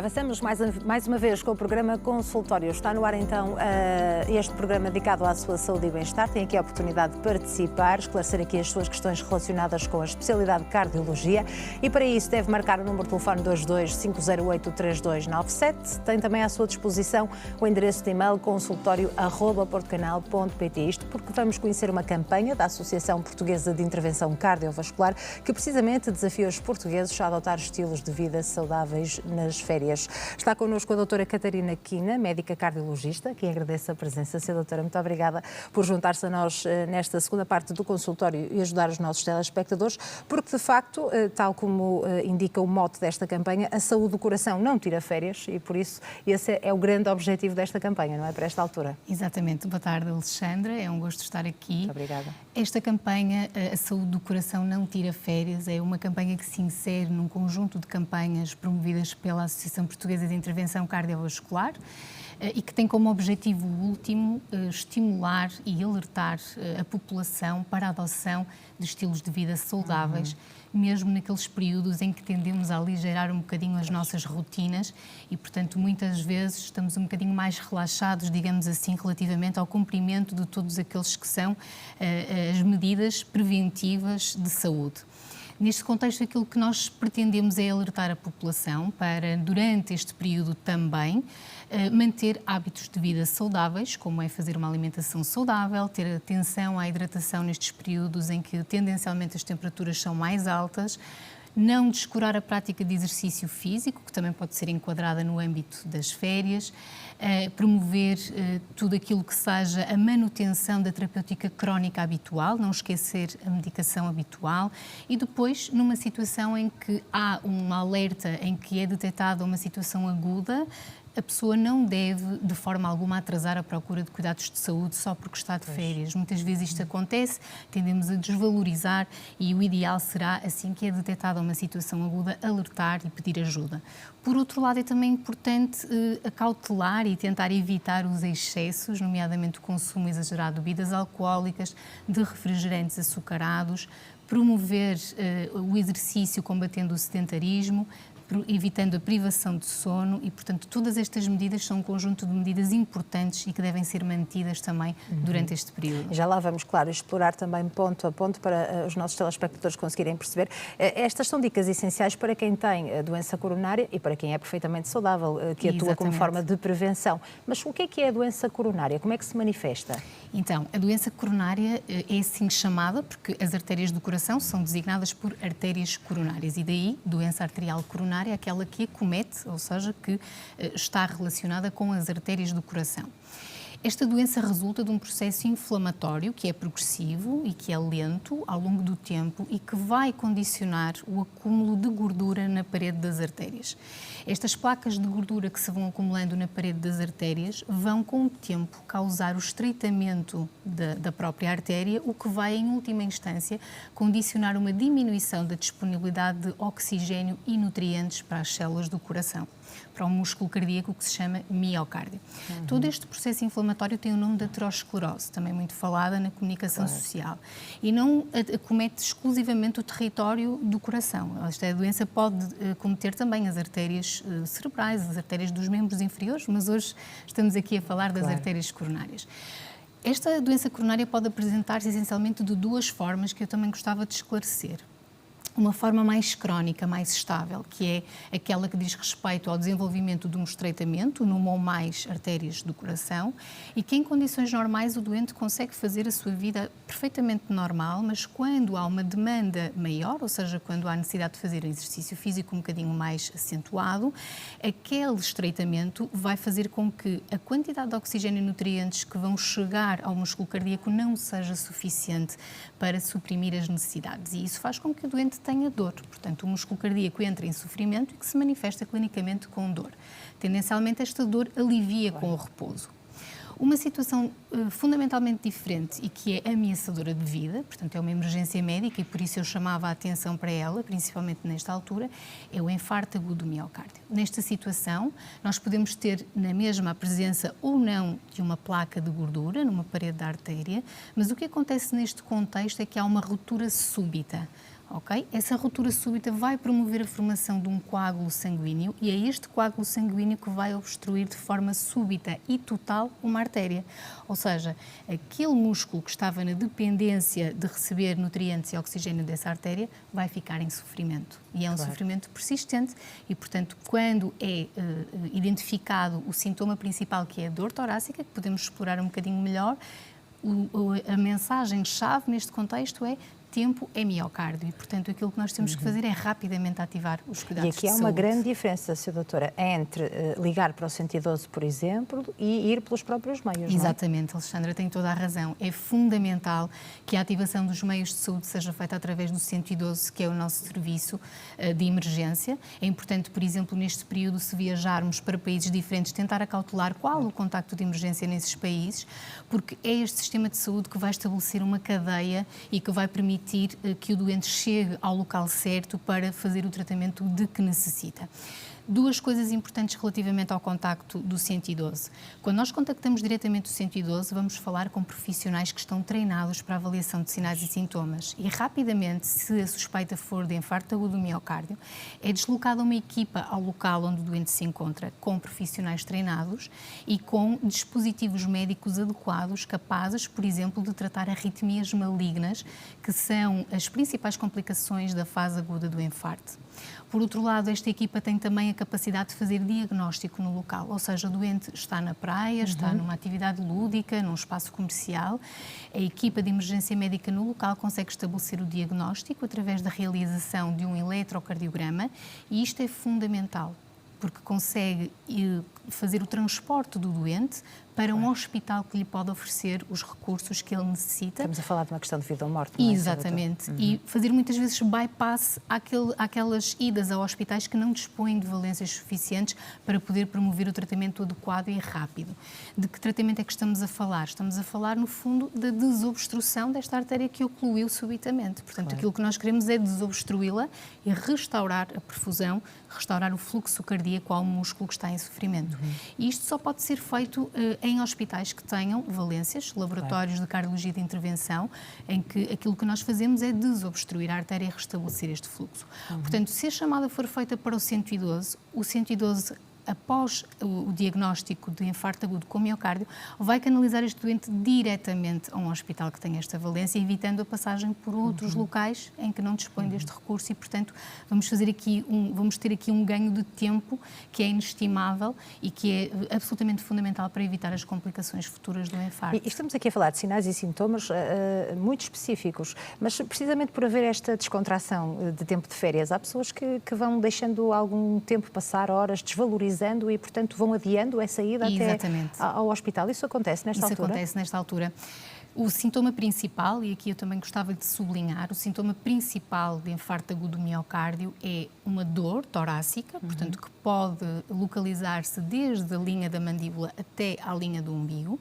Avançamos mais uma vez com o programa Consultório. Está no ar então este programa dedicado à sua saúde e bem-estar. Tem aqui a oportunidade de participar, esclarecer aqui as suas questões relacionadas com a especialidade de cardiologia e para isso deve marcar o número de telefone 22-508-3297. Tem também à sua disposição o endereço de e-mail consultório@portocanal.pt. Isto porque vamos conhecer uma campanha da Associação Portuguesa de Intervenção Cardiovascular que precisamente desafia os portugueses a adotar estilos de vida saudáveis nas férias. Está connosco a doutora Catarina Quina, médica cardiologista, que agradeço a presença. Sra. Doutora, muito obrigada por juntar-se a nós nesta segunda parte do consultório e ajudar os nossos telespectadores, porque de facto, tal como indica o mote desta campanha, a saúde do coração não tira férias e por isso esse é o grande objetivo desta campanha, não é? Para esta altura. Exatamente. Boa tarde, Alexandra. É um gosto estar aqui. Muito obrigada. Esta campanha, a saúde do coração não tira férias, é uma campanha que se insere num conjunto de campanhas promovidas pela Associação Portuguesa de Intervenção Cardiovascular e que tem como objetivo último estimular e alertar a população para a adoção de estilos de vida saudáveis, mesmo naqueles períodos em que tendemos a aligeirar um bocadinho as nossas rotinas e, portanto, muitas vezes estamos um bocadinho mais relaxados, digamos assim, relativamente ao cumprimento de todos aqueles que são as medidas preventivas de saúde. Neste contexto, aquilo que nós pretendemos é alertar a população para, durante este período também, manter hábitos de vida saudáveis, como é fazer uma alimentação saudável, ter atenção à hidratação nestes períodos em que tendencialmente as temperaturas são mais altas, não descurar a prática de exercício físico, que também pode ser enquadrada no âmbito das férias, promover tudo aquilo que seja a manutenção da terapêutica crónica habitual, não esquecer a medicação habitual e depois, numa situação em que há um alerta, em que é detectada uma situação aguda, a pessoa não deve, de forma alguma, atrasar a procura de cuidados de saúde só porque está de férias. Muitas vezes isto acontece, tendemos a desvalorizar e o ideal será, assim que é detectada uma situação aguda, alertar e pedir ajuda. Por outro lado, é também importante acautelar e tentar evitar os excessos, nomeadamente o consumo exagerado de bebidas alcoólicas, de refrigerantes açucarados, promover o exercício combatendo o sedentarismo, evitando a privação de sono e, portanto, todas estas medidas são um conjunto de medidas importantes e que devem ser mantidas também durante este período. Já lá vamos, claro, explorar também ponto a ponto para os nossos telespectadores conseguirem perceber. Estas são dicas essenciais para quem tem doença coronária e para quem é perfeitamente saudável, que atua como forma de prevenção. Mas o que é a doença coronária? Como é que se manifesta? Então, a doença coronária é assim chamada porque as artérias do coração são designadas por artérias coronárias e daí doença arterial coronária é aquela que acomete, ou seja, que está relacionada com as artérias do coração. Esta doença resulta de um processo inflamatório que é progressivo e que é lento ao longo do tempo e que vai condicionar o acúmulo de gordura na parede das artérias. Estas placas de gordura que se vão acumulando na parede das artérias vão, com o tempo, causar o estreitamento da própria artéria, o que vai, em última instância, condicionar uma diminuição da disponibilidade de oxigênio e nutrientes para as células do coração, para o músculo cardíaco que se chama miocárdio. Todo este processo inflamatório tem o nome de aterosclerose, também muito falada na comunicação social, e não acomete exclusivamente o território do coração. Esta doença pode acometer também as artérias cerebrais, as artérias dos membros inferiores, mas hoje estamos aqui a falar das artérias coronárias. Esta doença coronária pode apresentar-se essencialmente de duas formas que eu também gostava de esclarecer. Uma forma mais crónica, mais estável, que é aquela que diz respeito ao desenvolvimento de um estreitamento numa ou mais artérias do coração e que em condições normais o doente consegue fazer a sua vida perfeitamente normal, mas quando há uma demanda maior, ou seja, quando há necessidade de fazer um exercício físico um bocadinho mais acentuado, aquele estreitamento vai fazer com que a quantidade de oxigênio e nutrientes que vão chegar ao músculo cardíaco não seja suficiente para suprimir as necessidades e isso faz com que o doente tenha dor. Portanto, o músculo cardíaco entra em sofrimento e que se manifesta clinicamente com dor. Tendencialmente, esta dor alivia com o repouso. Uma situação fundamentalmente diferente e que é ameaçadora de vida, portanto é uma emergência médica e por isso eu chamava a atenção para ela, principalmente nesta altura, é o infarto agudo do miocárdio. Nesta situação, nós podemos ter na mesma a presença ou não de uma placa de gordura numa parede da artéria, mas o que acontece neste contexto é que há uma ruptura súbita. ok? Essa ruptura súbita vai promover a formação de um coágulo sanguíneo e é este coágulo sanguíneo que vai obstruir de forma súbita e total uma artéria. Ou seja, aquele músculo que estava na dependência de receber nutrientes e oxigênio dessa artéria vai ficar em sofrimento. E é um sofrimento persistente e, portanto, quando é identificado o sintoma principal, que é a dor torácica, que podemos explorar um bocadinho melhor, a mensagem-chave neste contexto é: tempo é miocárdio e, portanto, aquilo que nós temos que fazer é rapidamente ativar os cuidados de saúde. E aqui há uma grande diferença, Sra. Doutora, entre ligar para o 112, por exemplo, e ir pelos próprios meios, Exatamente, Alexandra tem toda a razão. É fundamental que a ativação dos meios de saúde seja feita através do 112, que é o nosso serviço de emergência. É importante, por exemplo, neste período, se viajarmos para países diferentes, tentar acautelar qual o contacto de emergência nesses países, porque é este sistema de saúde que vai estabelecer uma cadeia e que vai permitir que o doente chegue ao local certo para fazer o tratamento de que necessita. Duas coisas importantes relativamente ao contacto do 112. Quando nós contactamos diretamente o 112, vamos falar com profissionais que estão treinados para a avaliação de sinais e sintomas. E rapidamente, se a suspeita for de infarto agudo do miocárdio, é deslocada uma equipa ao local onde o doente se encontra, com profissionais treinados e com dispositivos médicos adequados, capazes, por exemplo, de tratar arritmias malignas, que são as principais complicações da fase aguda do infarto. Por outro lado, esta equipa tem também a capacidade de fazer diagnóstico no local, ou seja, o doente está na praia, está numa atividade lúdica, num espaço comercial. A equipa de emergência médica no local consegue estabelecer o diagnóstico através da realização de um eletrocardiograma e isto é fundamental, porque consegue fazer o transporte do doente para um hospital que lhe pode oferecer os recursos que ele necessita. Estamos a falar de uma questão de vida ou morte, não é? Exatamente. E fazer muitas vezes bypass àquelas idas a hospitais que não dispõem de valências suficientes para poder promover o tratamento adequado e rápido. De que tratamento é que estamos a falar? Estamos a falar, no fundo, da desobstrução desta artéria que ocluiu subitamente. Portanto, aquilo que nós queremos é desobstruí-la e restaurar a perfusão, restaurar o fluxo cardíaco ao músculo que está em sofrimento. E isto só pode ser feito em hospitais que tenham valências, laboratórios de cardiologia de intervenção, em que aquilo que nós fazemos é desobstruir a artéria e restabelecer este fluxo. Portanto, se a chamada for feita para o 112, o 112, após o diagnóstico de infarto agudo com miocárdio, vai canalizar este doente diretamente a um hospital que tenha esta valência, evitando a passagem por outros locais em que não dispõe deste recurso e, portanto, vamos ter aqui um ganho de tempo que é inestimável e que é absolutamente fundamental para evitar as complicações futuras do infarto. E estamos aqui a falar de sinais e sintomas muito específicos, mas precisamente por haver esta descontração de tempo de férias, há pessoas que vão deixando algum tempo passar, horas, desvalorizando e, portanto, vão adiando essa ida até ao hospital. Isso acontece nesta altura? Isso acontece nesta altura. O sintoma principal, e aqui eu também gostava de sublinhar, o sintoma principal de infarto agudo do miocárdio é uma dor torácica, portanto, que pode localizar-se desde a linha da mandíbula até à linha do umbigo.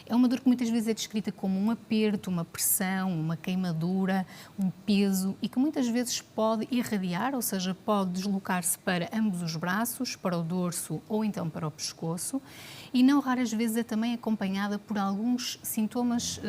É uma dor que muitas vezes é descrita como um aperto, uma pressão, uma queimadura, um peso e que muitas vezes pode irradiar, ou seja, pode deslocar-se para ambos os braços, para o dorso ou então para o pescoço. E não raras vezes é também acompanhada por alguns sintomas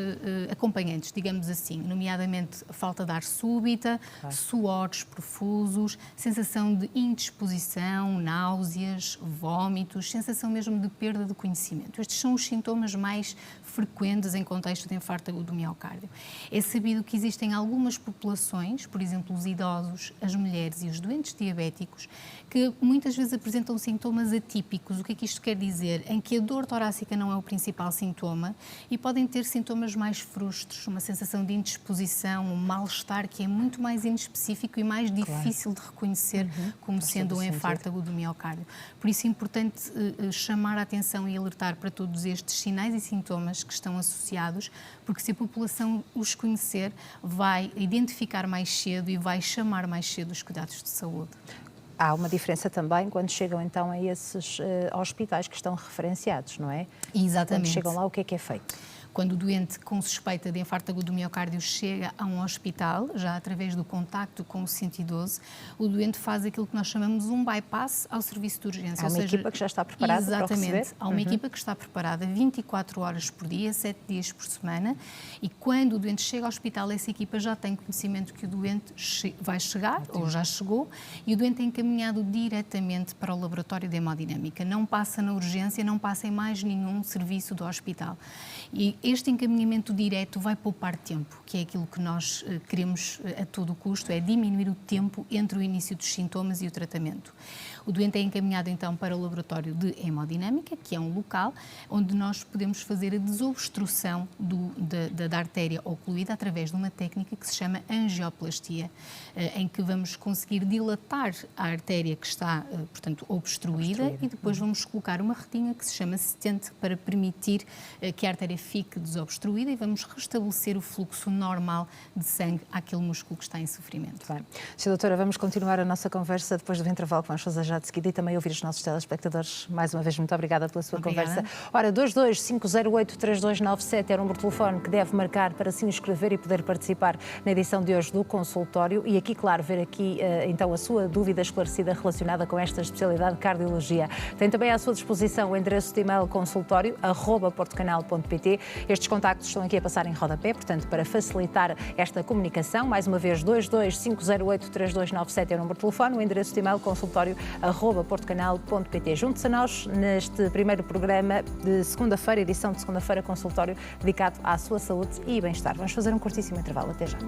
acompanhantes, digamos assim, nomeadamente falta de ar súbita, suores profusos, sensação de indisposição, náuseas, vómitos, sensação mesmo de perda de conhecimento. Estes são os sintomas mais frequentes em contexto de infarto agudo do miocárdio. É sabido que existem algumas populações, por exemplo, os idosos, as mulheres e os doentes diabéticos, que muitas vezes apresentam sintomas atípicos. O que é que isto quer dizer? Em que a dor torácica não é o principal sintoma e podem ter sintomas mais frustros, uma sensação de indisposição, um mal-estar que é muito mais inespecífico e mais difícil de reconhecer como sendo um infarto agudo do miocárdio. Por isso é importante chamar a atenção e alertar para todos estes sinais e sintomas que estão associados, porque se a população os conhecer, vai identificar mais cedo e vai chamar mais cedo os cuidados de saúde. Há uma diferença também quando chegam então a esses hospitais que estão referenciados, não é? Exatamente. Quando chegam lá, o que é feito? Quando o doente com suspeita de infarto agudo do miocárdio chega a um hospital, já através do contacto com o 112, o doente faz aquilo que nós chamamos um bypass ao serviço de urgência. Há uma equipa que já está preparada para o receber? Exatamente. Há uma equipa que está preparada 24 horas por dia, 7 dias por semana, e quando o doente chega ao hospital, essa equipa já tem conhecimento que o doente vai chegar, ou já chegou, e o doente é encaminhado diretamente para o laboratório de hemodinâmica. Não passa na urgência, não passa em mais nenhum serviço do hospital. E este encaminhamento direto vai poupar tempo, que é aquilo que nós queremos a todo custo, é diminuir o tempo entre o início dos sintomas e o tratamento. O doente é encaminhado então para o laboratório de hemodinâmica, que é um local onde nós podemos fazer a desobstrução da artéria ocluída através de uma técnica que se chama angioplastia, em que vamos conseguir dilatar a artéria que está, portanto, obstruída e depois vamos colocar uma retinha que se chama stent para permitir que a artéria fique desobstruída e vamos restabelecer o fluxo normal de sangue àquele músculo que está em sofrimento. Bem. Sra. Doutora, vamos continuar a nossa conversa depois do intervalo que vamos fazer já de seguida e também ouvir os nossos telespectadores. Mais uma vez, muito obrigada pela sua conversa. Ora, 22508-3297 é o número de telefone que deve marcar para se inscrever e poder participar na edição de hoje do consultório e aqui, claro, ver aqui então a sua dúvida esclarecida relacionada com esta especialidade de cardiologia. Tem também à sua disposição o endereço de e-mail consultório@portocanal.pt. Estes contactos estão aqui a passar em rodapé, portanto, para facilitar esta comunicação, mais uma vez, 22508-3297 é o número de telefone, o endereço de e-mail consultório@portocanal.pt. Junte-se a nós neste primeiro programa de segunda-feira, edição de segunda-feira, consultório dedicado à sua saúde e bem-estar. Vamos fazer um curtíssimo intervalo. Até já.